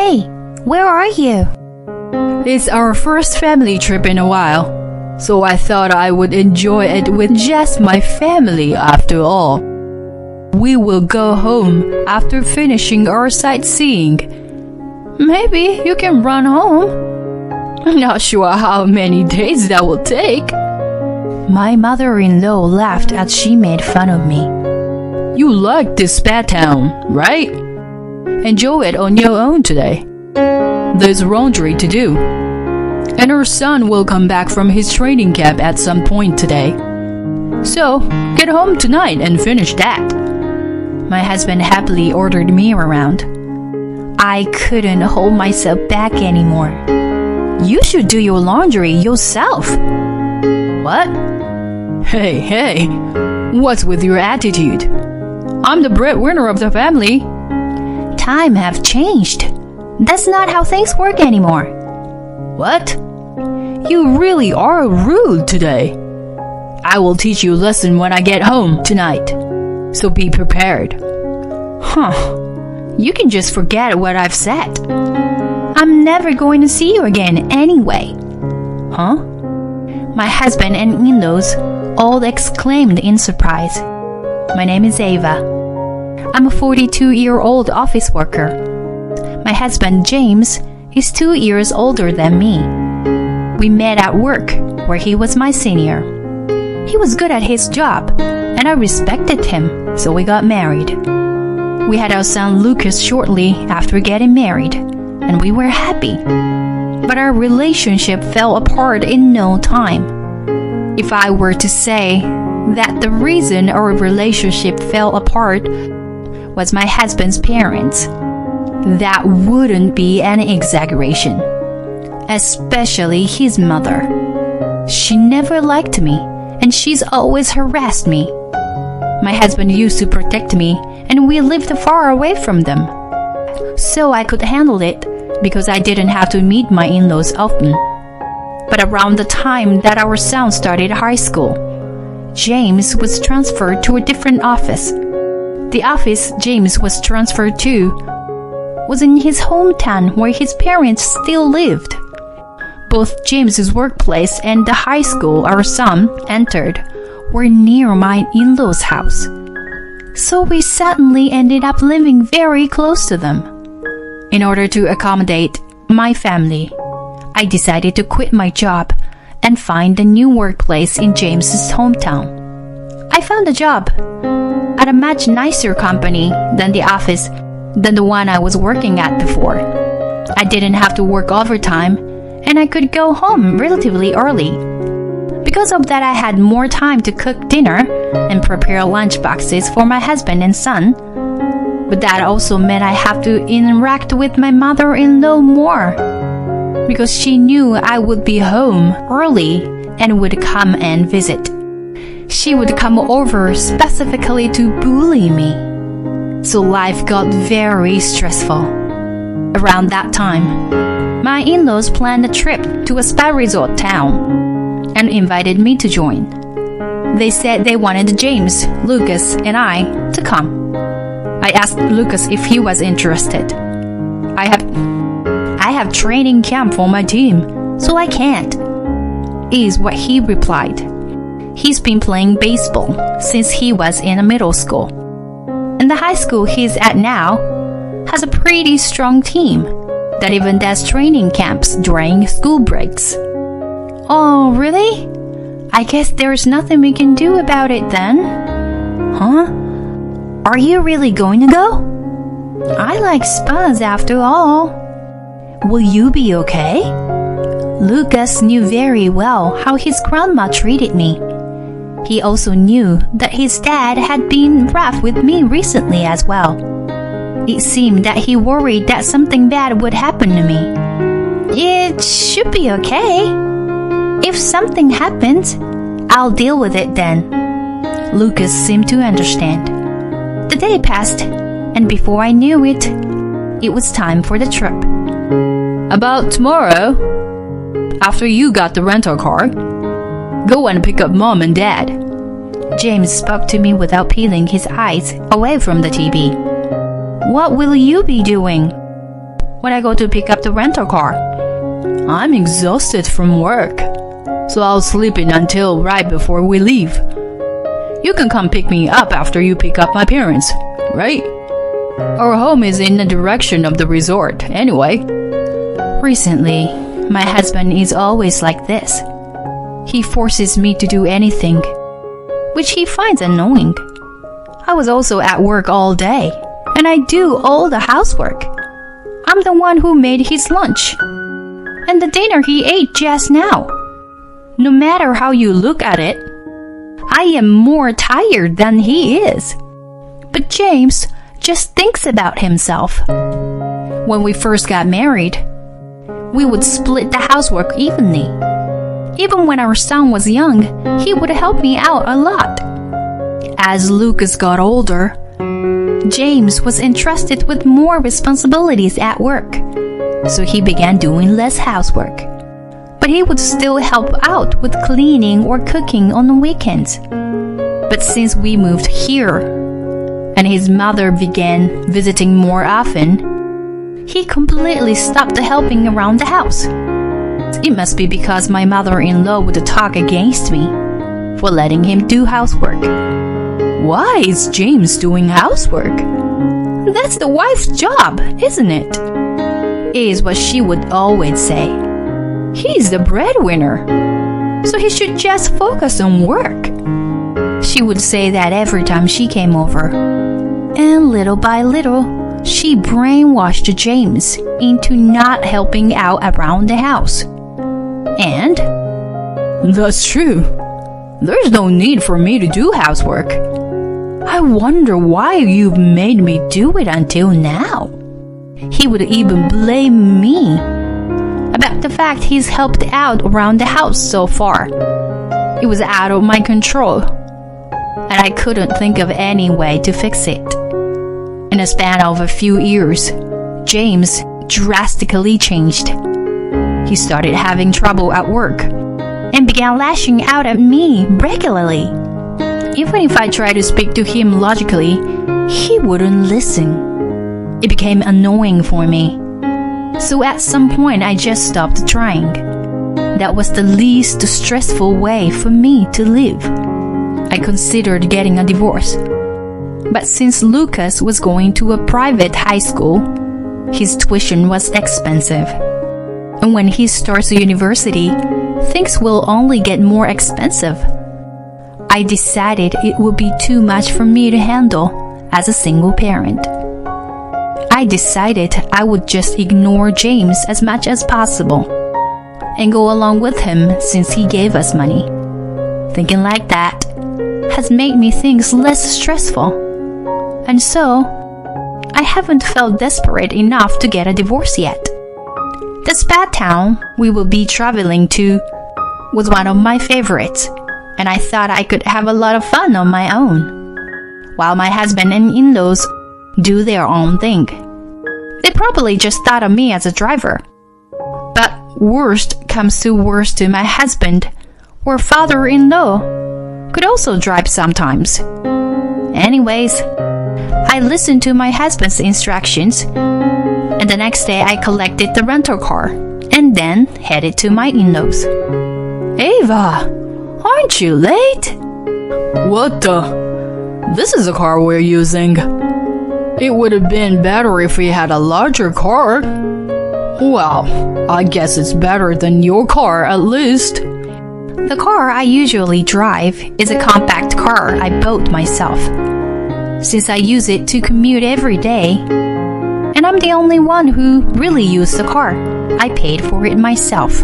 Hey, where are you? It's our first family trip in a while, so I thought I would enjoy it with just my family after all. We will go home after finishing our sightseeing. Maybe you can run home. I'm not sure how many days that will take. My mother-in-law laughed as she made fun of me. You like this spa town, right? Enjoy it on your own today. There's laundry to do. And our son will come back from his training camp at some point today. So, get home tonight and finish that. My husband happily ordered me around. I couldn't hold myself back anymore. You should do your laundry yourself. What? Hey, what's with your attitude? I'm the breadwinner of the family. Time have changed. That's not how things work anymore. What? You really are rude today. I will teach you a lesson when I get home tonight. So be prepared. You can just forget what I've said. I'm never going to see you again anyway. Huh? My husband and in-laws all exclaimed in surprise. My name is Ava. I'm a 42-year-old office worker. My husband, James, is 2 years older than me. We met at work, where he was my senior. He was good at his job, and I respected him, so we got married. We had our son Lucas shortly after getting married, and we were happy. But our relationship fell apart in no time. If I were to say that the reason our relationship fell apart was my husband's parents, that wouldn't be an exaggeration. Especially his mother. She never liked me, and she's always harassed me. My husband used to protect me, and we lived far away from them. So I could handle it because I didn't have to meet my in-laws often. But around the time that our son started high school, James was transferred to a different office. The office James was transferred to was in his hometown where his parents still lived. Both James's workplace and the high school our son entered were near my in-laws' house. So we suddenly ended up living very close to them. In order to accommodate my family, I decided to quit my job and find a new workplace in James's hometown. I found a job at a much nicer company than the one I was working at before. I didn't have to work overtime, and I could go home relatively early. Because of that, I had more time to cook dinner and prepare lunch boxes for my husband and son. But that also meant I have to interact with my mother-in-law more, because she knew I would be home early and would come and visit. She would come over specifically to bully me. So life got very stressful. Around that time, my in-laws planned a trip to a spa resort town and invited me to join. They said they wanted James, Lucas, and I to come. I asked Lucas if he was interested. I have training camp for my team, so I can't, is what he replied. He's been playing baseball since he was in middle school. And the high school he's at now has a pretty strong team that even does training camps during school breaks. Oh, really? I guess there's nothing we can do about it then. Huh? Are you really going to go? I like spas after all. Will you be okay? Lucas knew very well how his grandma treated me. He also knew that his dad had been rough with me recently as well. It seemed that he worried that something bad would happen to me. It should be okay. If something happens, I'll deal with it then. Lucas seemed to understand. The day passed, and before I knew it, it was time for the trip. About tomorrow, after you got the rental car, go and pick up Mom and Dad. James spoke to me without peeling his eyes away from the TV. What will you be doing? when I go to pick up the rental car. I'm exhausted from work, so I'll sleep in until right before we leave. You can come pick me up after you pick up my parents, right? Our home is in the direction of the resort, anyway. Recently, my husband is always like this. He forces me to do anything, which he finds annoying. I was also at work all day, and I do all the housework. I'm the one who made his lunch, and the dinner he ate just now. No matter how you look at it, I am more tired than he is. But James just thinks about himself. When we first got married, we would split the housework evenly. Even when our son was young, he would help me out a lot. As Lucas got older, James was entrusted with more responsibilities at work, so he began doing less housework. But he would still help out with cleaning or cooking on the weekends. But since we moved here, and his mother began visiting more often, he completely stopped helping around the house. It must be because my mother-in-law would talk against me for letting him do housework. Why is James doing housework? That's the wife's job, isn't it? Is what she would always say. He's the breadwinner, so he should just focus on work. She would say that every time she came over. And little by little, she brainwashed James into not helping out around the house. And that's true. There's no need for me to do housework. I wonder why you've made me do it until now. He would even blame me about the fact he's helped out around the house so far. It was out of my control, and I couldn't think of any way to fix it. In a span of a few years, James drastically changed. He started having trouble at work and began lashing out at me regularly. Even if I tried to speak to him logically, he wouldn't listen. It became annoying for me. So at some point, I just stopped trying. That was the least stressful way for me to live. I considered getting a divorce. But since Lucas was going to a private high school, his tuition was expensive. And when he starts university, things will only get more expensive. I decided it would be too much for me to handle as a single parent. I decided I would just ignore James as much as possible and go along with him since he gave us money. Thinking like that has made me things less stressful. And so, I haven't felt desperate enough to get a divorce yet. The spa town we will be traveling to was one of my favorites, and I thought I could have a lot of fun on my own, while my husband and in-laws do their own thing. They probably just thought of me as a driver. But worst comes to worst to my husband or father-in-law could also drive sometimes. Anyways, I listened to my husband's instructions, and the next day I collected the rental car and then headed to my in-laws. Ava, aren't you late? What the? This is the car we're using. It would have been better if we had a larger car. Well, I guess it's better than your car at least. The car I usually drive is a compact car I bought myself. Since I use it to commute every day, and I'm the only one who really used the car, I paid for it myself.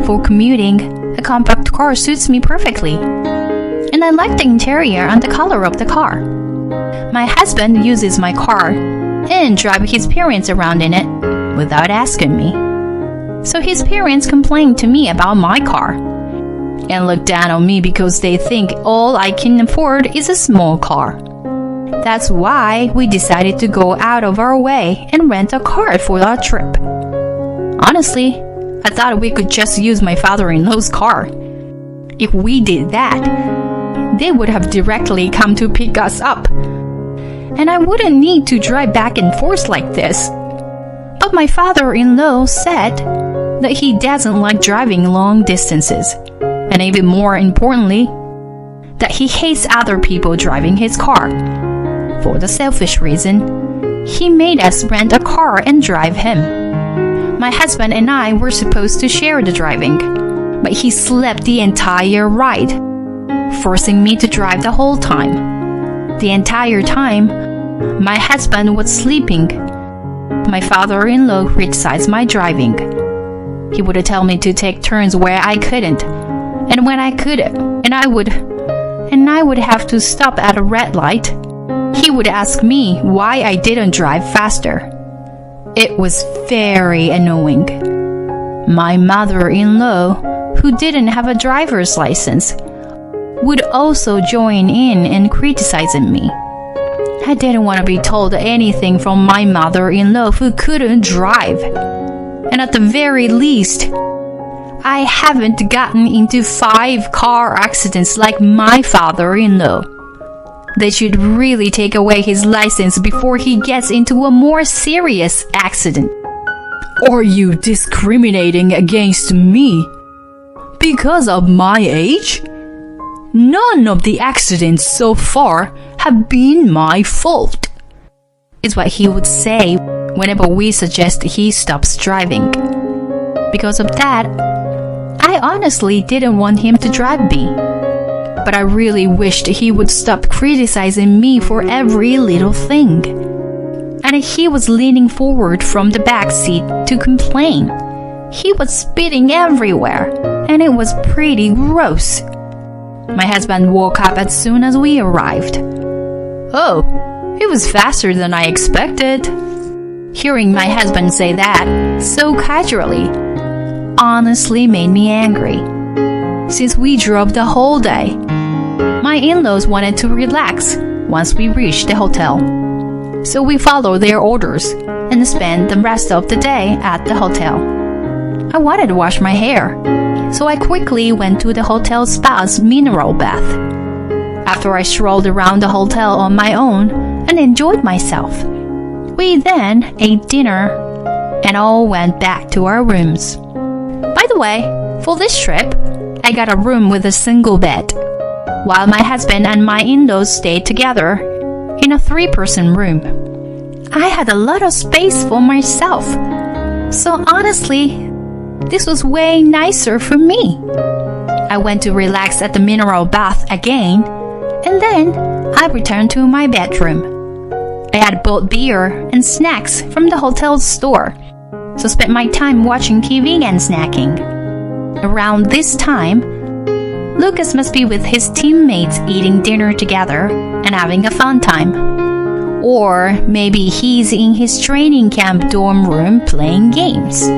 For commuting, a compact car suits me perfectly, and I like the interior and the color of the car. My husband uses my car and drives his parents around in it without asking me. So his parents complain to me about my car and look down on me because they think all I can afford is a small car. That's why we decided to go out of our way and rent a car for our trip. Honestly, I thought we could just use my father-in-law's car. If we did that, they would have directly come to pick us up, and I wouldn't need to drive back and forth like this. But my father-in-law said that he doesn't like driving long distances, and even more importantly, that he hates other people driving his car. For the selfish reason, he made us rent a car and drive him. My husband and I were supposed to share the driving, but he slept the entire ride, forcing me to drive the whole time. The entire time, my husband was sleeping. My father-in-law criticized my driving. He would tell me to take turns where I couldn't, and when I could, and I would have to stop at a red light. He would ask me why I didn't drive faster. It was very annoying. My mother-in-law, who didn't have a driver's license, would also join in and criticizing me. I didn't want to be told anything from my mother-in-law who couldn't drive. And at the very least, I haven't gotten into 5 car accidents like my father-in-law. They should really take away his license before he gets into a more serious accident. Are you discriminating against me because of my age? None of the accidents so far have been my fault, is what he would say whenever we suggest he stops driving. Because of that, I honestly didn't want him to drive me. But I really wished he would stop criticizing me for every little thing. And he was leaning forward from the back seat to complain. He was spitting everywhere, and it was pretty gross. My husband woke up as soon as we arrived. Oh, it was faster than I expected. Hearing my husband say that so casually honestly made me angry. Since we drove the whole day, my in-laws wanted to relax once we reached the hotel. So we followed their orders and spent the rest of the day at the hotel. I wanted to wash my hair, so I quickly went to the hotel spa's mineral bath. After I strolled around the hotel on my own and enjoyed myself, we then ate dinner and all went back to our rooms. By the way, for this trip, I got a room with a single bed, while my husband and my in-laws stayed together in a 3-person room. I had a lot of space for myself, so honestly, this was way nicer for me. I went to relax at the mineral bath again, and then I returned to my bedroom. I had bought beer and snacks from the hotel store, so spent my time watching TV and snacking. Around this time, Lucas must be with his teammates eating dinner together and having a fun time. Or maybe he's in his training camp dorm room playing games.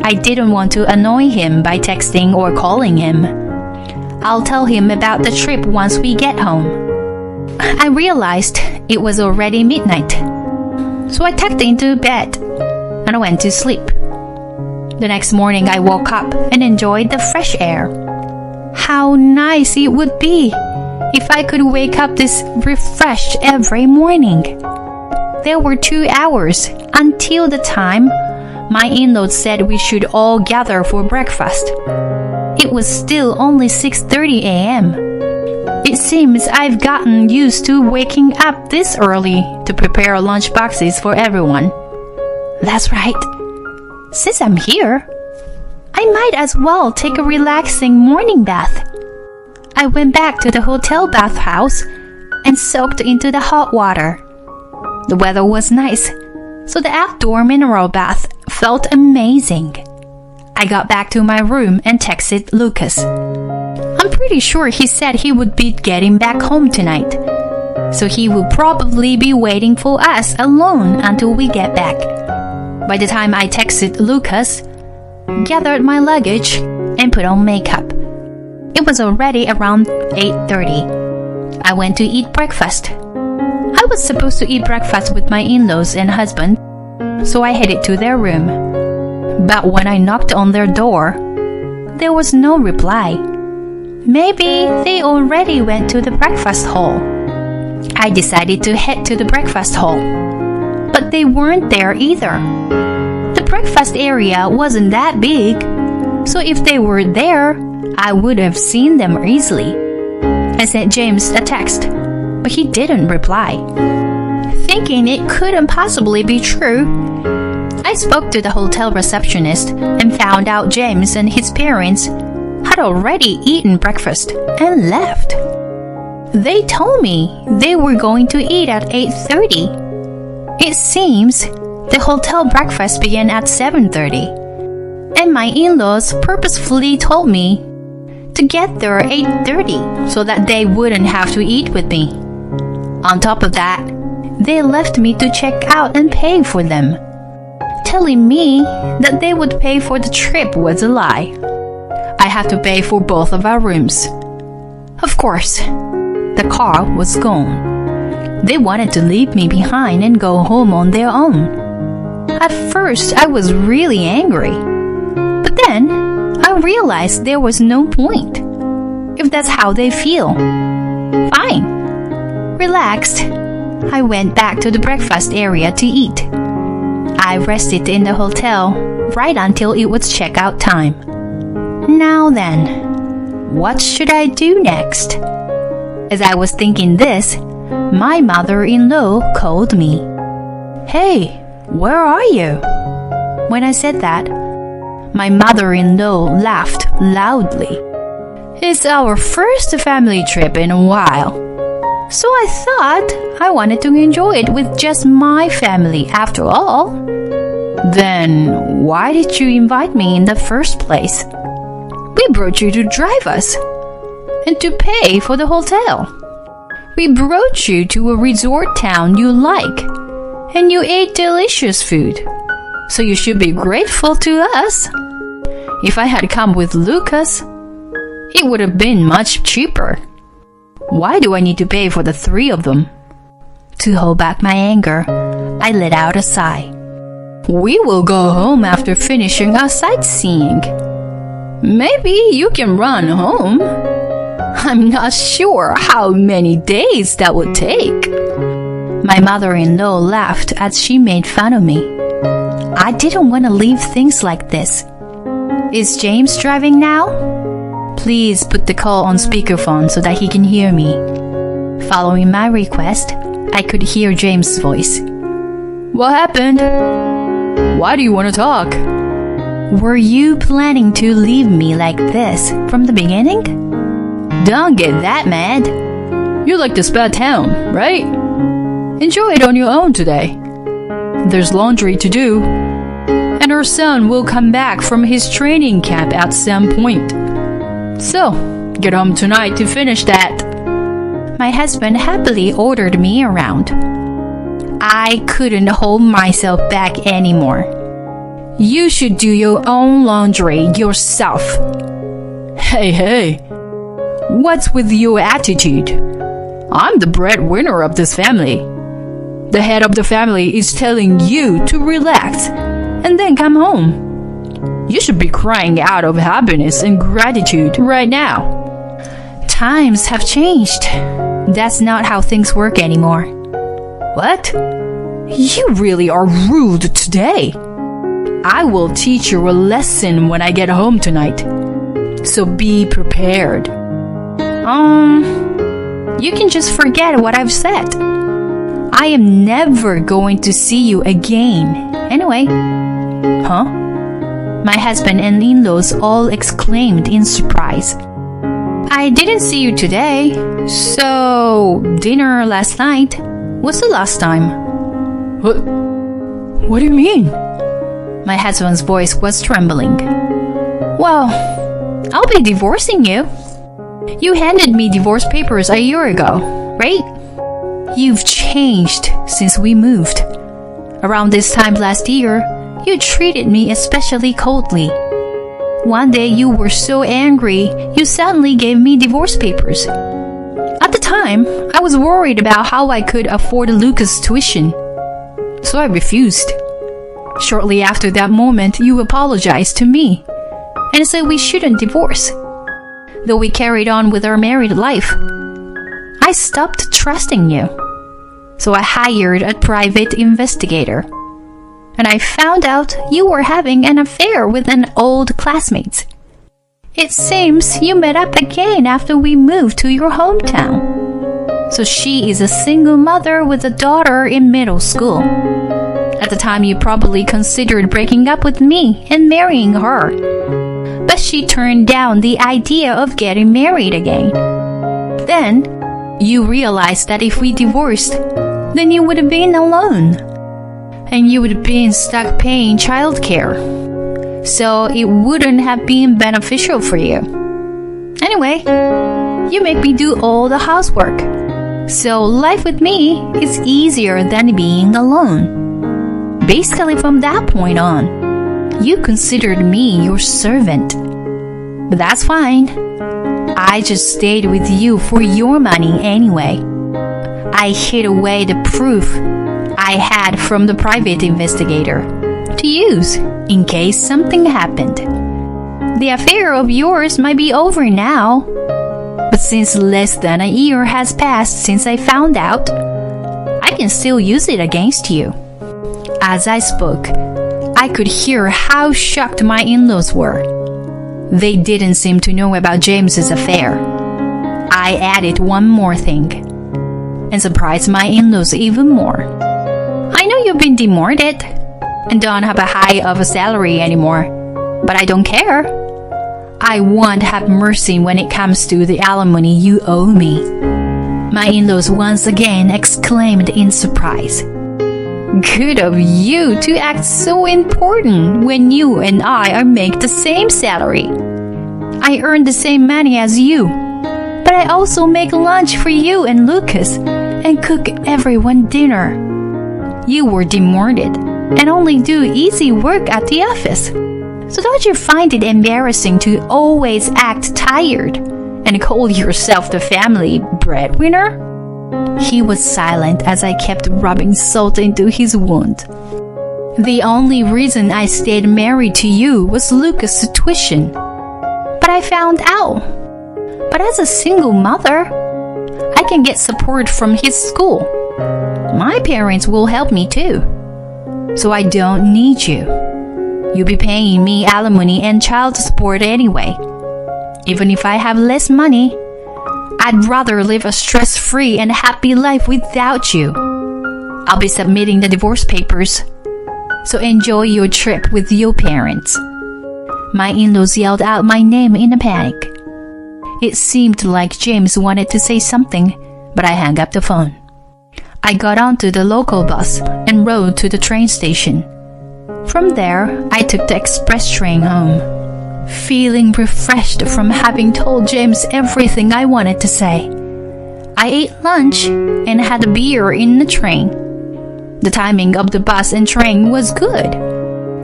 I didn't want to annoy him by texting or calling him. I'll tell him about the trip once we get home. I realized it was already midnight, so I tucked into bed and I went to sleep. The next morning I woke up and enjoyed the fresh air. How nice it would be if I could wake up this refreshed every morning. There were 2 hours until the time my in-laws said we should all gather for breakfast. It was still only 6:30 a.m. It seems I've gotten used to waking up this early to prepare lunch boxes for everyone. That's right. Since I'm here, I might as well take a relaxing morning bath. I went back to the hotel bathhouse and soaked into the hot water. The weather was nice, so the outdoor mineral bath felt amazing. I got back to my room and texted Lucas. I'm pretty sure he said he would be getting back home tonight, so he will probably be waiting for us alone until we get back. By the time I texted Lucas, gathered my luggage, and put on makeup, it was already around 8:30. I went to eat breakfast. I was supposed to eat breakfast with my in-laws and husband, so I headed to their room. But when I knocked on their door, there was no reply. Maybe they already went to the breakfast hall. I decided to head to the breakfast hall, but they weren't there either. breakfast area wasn't that big, so if they were there, I would have seen them easily. I sent James a text, but he didn't reply. Thinking it couldn't possibly be true, I spoke to the hotel receptionist and found out James and his parents had already eaten breakfast and left. They told me they were going to eat at 8:30. It seems the hotel breakfast began at 7:30, and my in-laws purposefully told me to get there at 8:30 so that they wouldn't have to eat with me. On top of that, they left me to check out and pay for them. Telling me that they would pay for the trip was a lie. I had to pay for both of our rooms. Of course, the car was gone. They wanted to leave me behind and go home on their own. At first, I was really angry. But then, I realized there was no point. If that's how they feel, fine. Relaxed, I went back to the breakfast area to eat. I rested in the hotel right until it was checkout time. Now then, what should I do next? As I was thinking this, my mother-in-law called me. Hey, where are you? When I said that, my mother-in-law laughed loudly. It's our first family trip in a while, so I thought I wanted to enjoy it with just my family after all. Then why did you invite me in the first place? We brought you to drive us and to pay for the hotel. We brought you to a resort town you like, and you ate delicious food, so you should be grateful to us. If I had come with Lucas, it would have been much cheaper. Why do I need to pay for the three of them? To hold back my anger, I let out a sigh. We will go home after finishing our sightseeing. Maybe you can run home. I'm not sure how many days that would take. My mother-in-law laughed as she made fun of me. I didn't want to leave things like this. Is James driving now? Please put the call on speakerphone so that he can hear me. Following my request, I could hear James' voice. What happened? Why do you want to talk? Were you planning to leave me like this from the beginning? Don't get that mad. You like this bad town, right? Enjoy it on your own today. There's laundry to do, and our son will come back from his training camp at some point. So, get home tonight to finish that. My husband happily ordered me around. I couldn't hold myself back anymore. You should do your own laundry yourself. Hey, what's with your attitude? I'm the breadwinner of this family. The head of the family is telling you to relax and then come home. You should be crying out of happiness and gratitude right now. Times have changed. That's not how things work anymore. What? You really are rude today. I will teach you a lesson when I get home tonight. So be prepared. You can just forget what I've said. I am never going to see you again. Anyway. Huh? My husband and in-laws all exclaimed in surprise. I didn't see you today, so dinner last night was the last time. What do you mean? My husband's voice was trembling. Well, I'll be divorcing you. You handed me divorce papers a year ago, right? You've changed since we moved. Around this time last year, you treated me especially coldly. One day you were so angry, you suddenly gave me divorce papers. At the time, I was worried about how I could afford Lucas' tuition, so I refused. Shortly after that moment, you apologized to me and said we shouldn't divorce, though we carried on with our married life. I stopped trusting you, so I hired a private investigator. and I found out you were having an affair with an old classmate. It seems you met up again after we moved to your hometown. So she is a single mother with a daughter in middle school. At the time, you probably considered breaking up with me and marrying her. But she turned down the idea of getting married again. Then, you realized that if we divorced, then you would have been alone. And you would have been stuck paying childcare. So it wouldn't have been beneficial for you. Anyway, you make me do all the housework. So life with me is easier than being alone. Basically, from that point on, you considered me your servant. But that's fine. I just stayed with you for your money anyway. I hid away the proof I had from the private investigator to use in case something happened. The affair of yours might be over now, but since less than a year has passed since I found out, I can still use it against you. As I spoke, I could hear how shocked my in-laws were. They didn't seem to know about James's affair. I added one more thing and surprised my in-laws even more. I know you've been demoted and don't have a high of a salary anymore, but I don't care. I won't have mercy when it comes to the alimony you owe me. My in-laws once again exclaimed in surprise. Good of you to act so important when you and I are make the same salary. I earn the same money as you, but I also make lunch for you and Lucas and cook everyone dinner. You were demoted and only do easy work at the office. So don't you find it embarrassing to always act tired and call yourself the family breadwinner? He was silent as I kept rubbing salt into his wound. The only reason I stayed married to you was Lucas' tuition. But I found out. But as a single mother, I can get support from his school. My parents will help me too. So I don't need you. You'll be paying me alimony and child support anyway. Even if I have less money, I'd rather live a stress-free and happy life without you. I'll be submitting the divorce papers, so enjoy your trip with your parents. My in-laws yelled out my name in a panic. It seemed like James wanted to say something, but I hung up the phone. I got onto the local bus and rode to the train station. From there, I took the express train home, feeling refreshed from having told James everything I wanted to say. I ate lunch and had a beer in the train. The timing of the bus and train was good,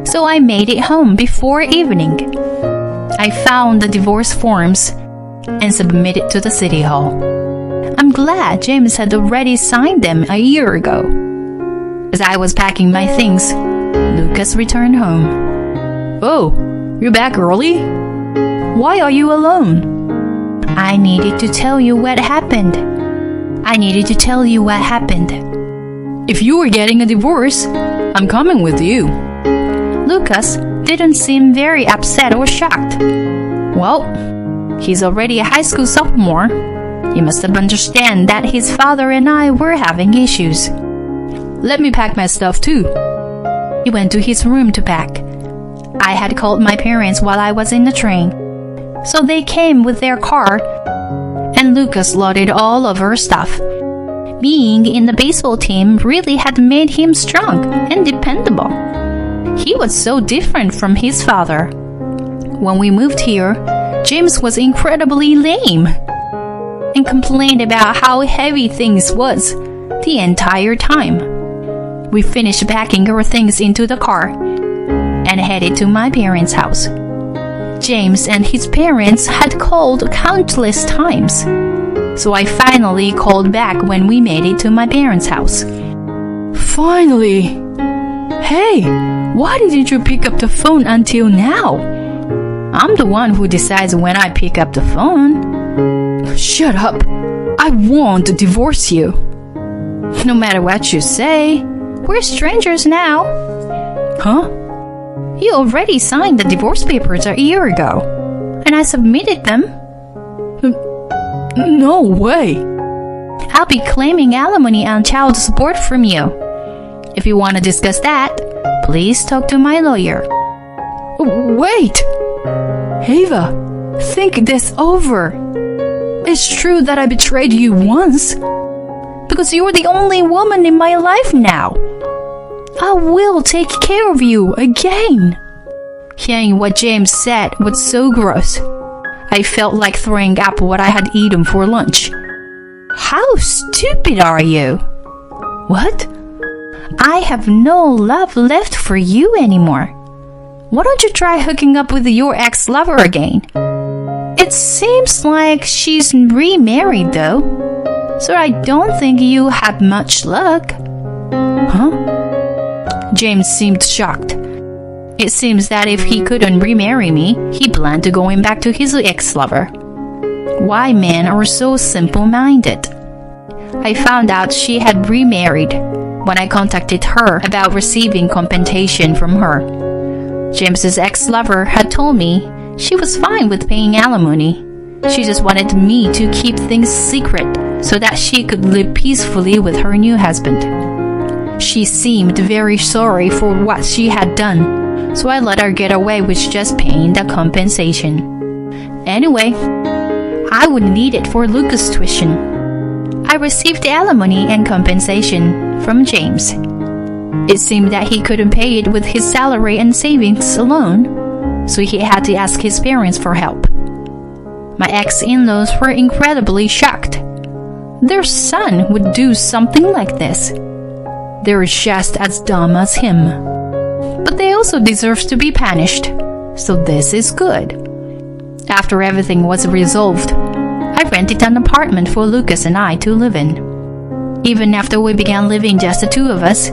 so I made it home before evening. I found the divorce forms and submitted to the city hall. I'm glad James had already signed them a year ago. As I was packing my things, Lucas returned home. Oh, you're back early? Why are you alone? I needed to tell you what happened. If you were getting a divorce, I'm coming with you. Lucas didn't seem very upset or shocked. Well, he's already a high school sophomore. He must have understood that his father and I were having issues. Let me pack my stuff too. He went to his room to pack. I had called my parents while I was in the train, so they came with their car, and Lucas loaded all of our stuff. Being in the baseball team really had made him strong and dependable. He was so different from his father. When we moved here, James was incredibly lame and complained about how heavy things was the entire time. We finished packing our things into the car and headed to my parents' house. James and his parents had called countless times, so I finally called back when we made it to my parents' house. Finally! Hey, why didn't you pick up the phone until now? I'm the one who decides when I pick up the phone. Shut up! I won't divorce you. No matter what you say, we're strangers now. Huh? You already signed the divorce papers a year ago, and I submitted them. No way. I'll be claiming alimony and child support from you. If you want to discuss that, please talk to my lawyer. Wait! Ava, think this over. It's true that I betrayed you once. Because you're the only woman in my life now. I will take care of you again. Hearing what James said was so gross. I felt like throwing up what I had eaten for lunch. How stupid are you? What? I have no love left for you anymore. Why don't you try hooking up with your ex-lover again? It seems like she's remarried though, so I don't think you had much luck. Huh? James seemed shocked. It seems that if he couldn't remarry me, he planned to going back to his ex-lover. Why men are so simple-minded? I found out she had remarried when I contacted her about receiving compensation from her. James's ex-lover had told me she was fine with paying alimony. She just wanted me to keep things secret so that she could live peacefully with her new husband. She seemed very sorry for what she had done, so I let her get away with just paying the compensation. Anyway, I would need it for Lucas' tuition. I received alimony and compensation from James. It seemed that he couldn't pay it with his salary and savings alone, so he had to ask his parents for help. My ex-in-laws were incredibly shocked. Their son would do something like this. They're just as dumb as him. But they also deserve to be punished, so this is good. After everything was resolved, I rented an apartment for Lucas and I to live in. Even after we began living just the two of us,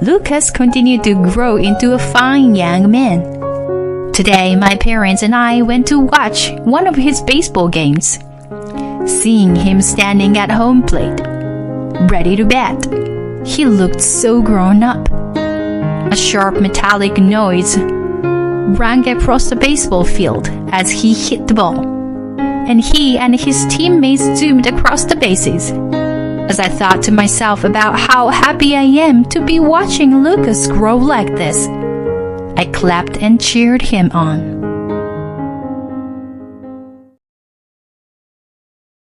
Lucas continued to grow into a fine young man. Today, my parents and I went to watch one of his baseball games. Seeing him standing at home plate, ready to bat, he looked so grown up. A sharp metallic noise rang across the baseball field as he hit the ball, and he and his teammates zoomed across the bases. As I thought to myself about how happy I am to be watching Lucas grow like this, I clapped and cheered him on.